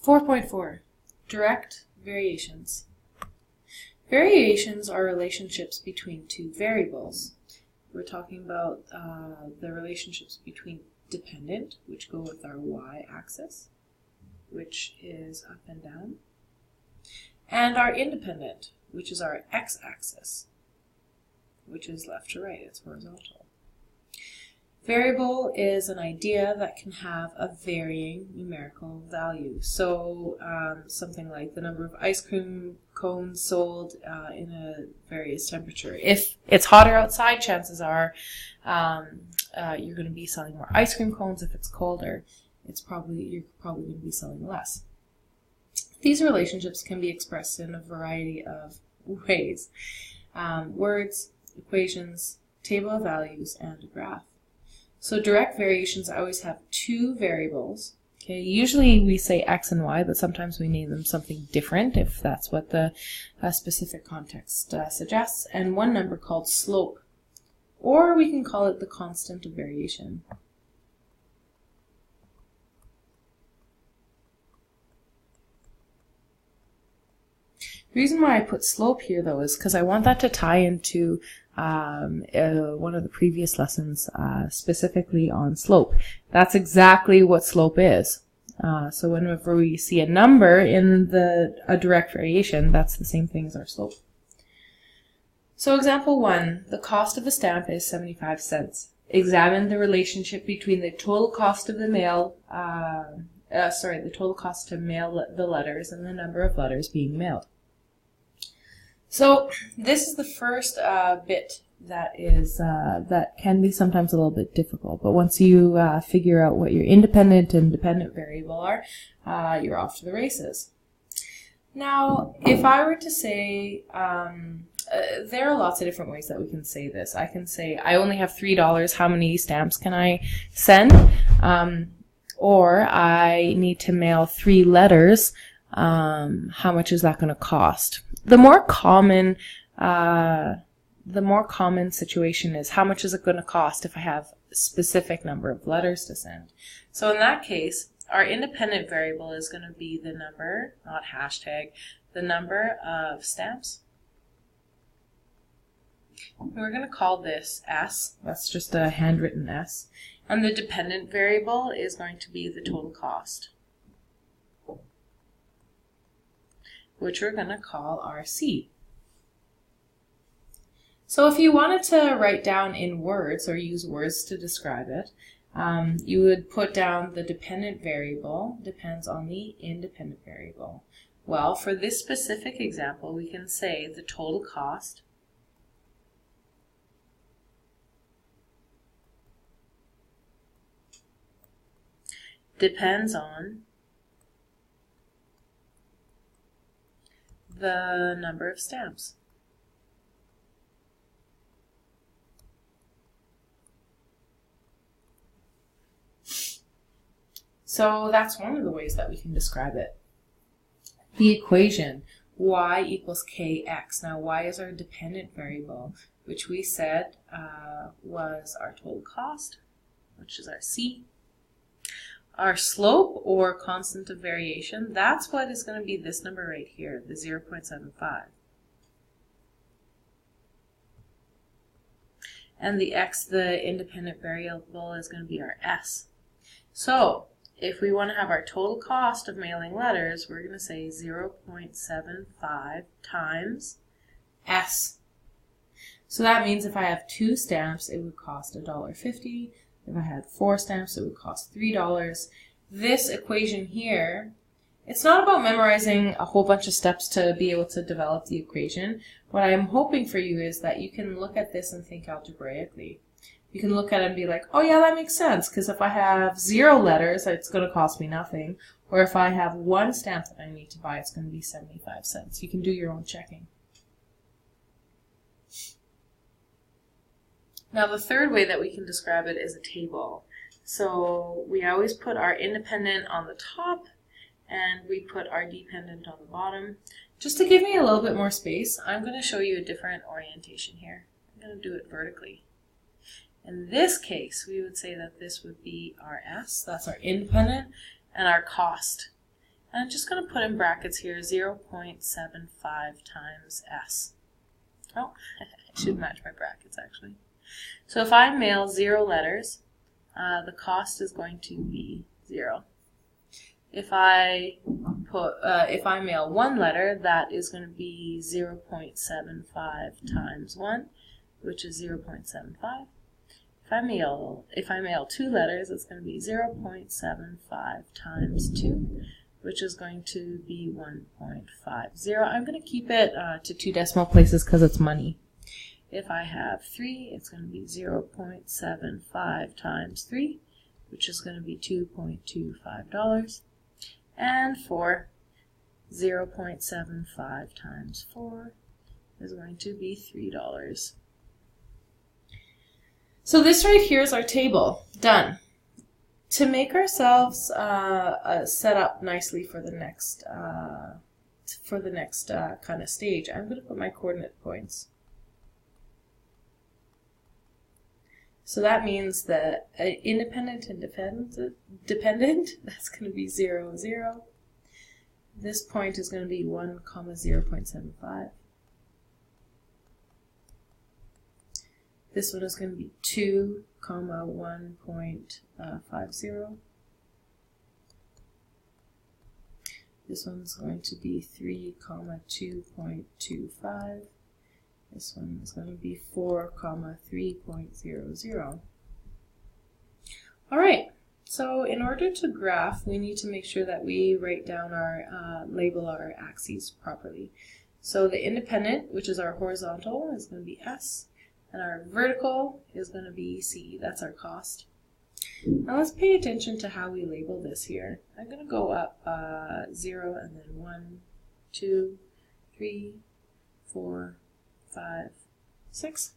4.4, direct variations. Variations are relationships between two variables. We're talking about the relationships between dependent, which go with our y-axis, which is up and down, and our independent, which is our x-axis, which is left to right, it's horizontal. Variable is an idea that can have a varying numerical value. So something like the number of ice cream cones sold in a various temperature. If it's hotter outside, chances are you're going to be selling more ice cream cones. If it's colder, you're probably going to be selling less. These relationships can be expressed in a variety of ways. Words, equations, table of values, and a graph. So direct variations always have two variables. Okay, usually we say x and y, but sometimes we name them something different if that's what the specific context suggests, and one number called slope, or we can call it the constant of variation. The reason why I put slope here, though, is because I want that to tie into one of the previous lessons specifically on slope. That's exactly what slope is. So whenever we see a number in a direct variation, that's the same thing as our slope. So example 1, the cost of a stamp is 75 cents. Examine the relationship between the total cost of the mail, the total cost to mail the letters and the number of letters being mailed. So this is the first bit that can be sometimes a little bit difficult. But once you figure out what your independent and dependent variable are, you're off to the races. Now, if I were to say, there are lots of different ways that we can say this. I can say, I only have $3. How many stamps can I send? Or I need to mail 3 letters. How much is that going to cost? The more common situation is how much is it going to cost if I have a specific number of letters to send. So in that case, our independent variable is going to be the number, not hashtag, the number of stamps. We're going to call this S. That's just a handwritten S. And the dependent variable is going to be the total cost, which we're going to call our C. So if you wanted to write down in words or use words to describe it, you would put down the dependent variable depends on the independent variable. Well, for this specific example, we can say the total cost depends on the number of stamps. So that's one of the ways that we can describe it. The equation, y equals kx. Now y is our dependent variable, which we said was our total cost, which is our C. Our slope, or constant of variation, that's what is going to be this number right here, the 0.75. And the x, the independent variable, is going to be our S. So, if we want to have our total cost of mailing letters, we're going to say 0.75 times S. So that means if I have 2 stamps, it would cost $1.50. If I had 4 stamps, it would cost $3. This equation here, it's not about memorizing a whole bunch of steps to be able to develop the equation. What I'm hoping for you is that you can look at this and think algebraically. You can look at it and be like, oh yeah, that makes sense, because if I have 0 letters, it's going to cost me nothing. Or if I have 1 stamp that I need to buy, it's going to be 75 cents. You can do your own checking. Now the third way that we can describe it is a table. So we always put our independent on the top and we put our dependent on the bottom. Just to give me a little bit more space, I'm going to show you a different orientation here. I'm going to do it vertically. In this case, we would say that this would be our S, that's our independent, and our cost. And I'm just going to put in brackets here 0.75 times S. Oh, I should match my brackets actually. So if I mail 0 letters, the cost is going to be 0. If I mail 1 letter, that is going to be 0.75 times 1, which is 0.75. If I mail 2 letters, it's going to be 0.75 times 2, which is going to be 1.50. I'm going to keep it to 2 decimal places because it's money. If I have 3, it's going to be 0.75 times 3, which is going to be $2.25. And 4, 0.75 times 4 is going to be $3. So this right here is our table. Done. To make ourselves set up nicely for the next kind of stage, I'm going to put my coordinate points. So that means that independent and dependent, that's going to be 0, 0. This point is going to be 1, 0.75. This one is going to be 2, 1.50. This one's going to be 3, 2.25. This one is going to be 4, 3.00. All right, so in order to graph, we need to make sure that we write down our, label our axes properly. So the independent, which is our horizontal, is going to be S, and our vertical is going to be C. That's our cost. Now let's pay attention to how we label this here. I'm going to go up 0 and then 1, 2, 3, 4, 5, 6.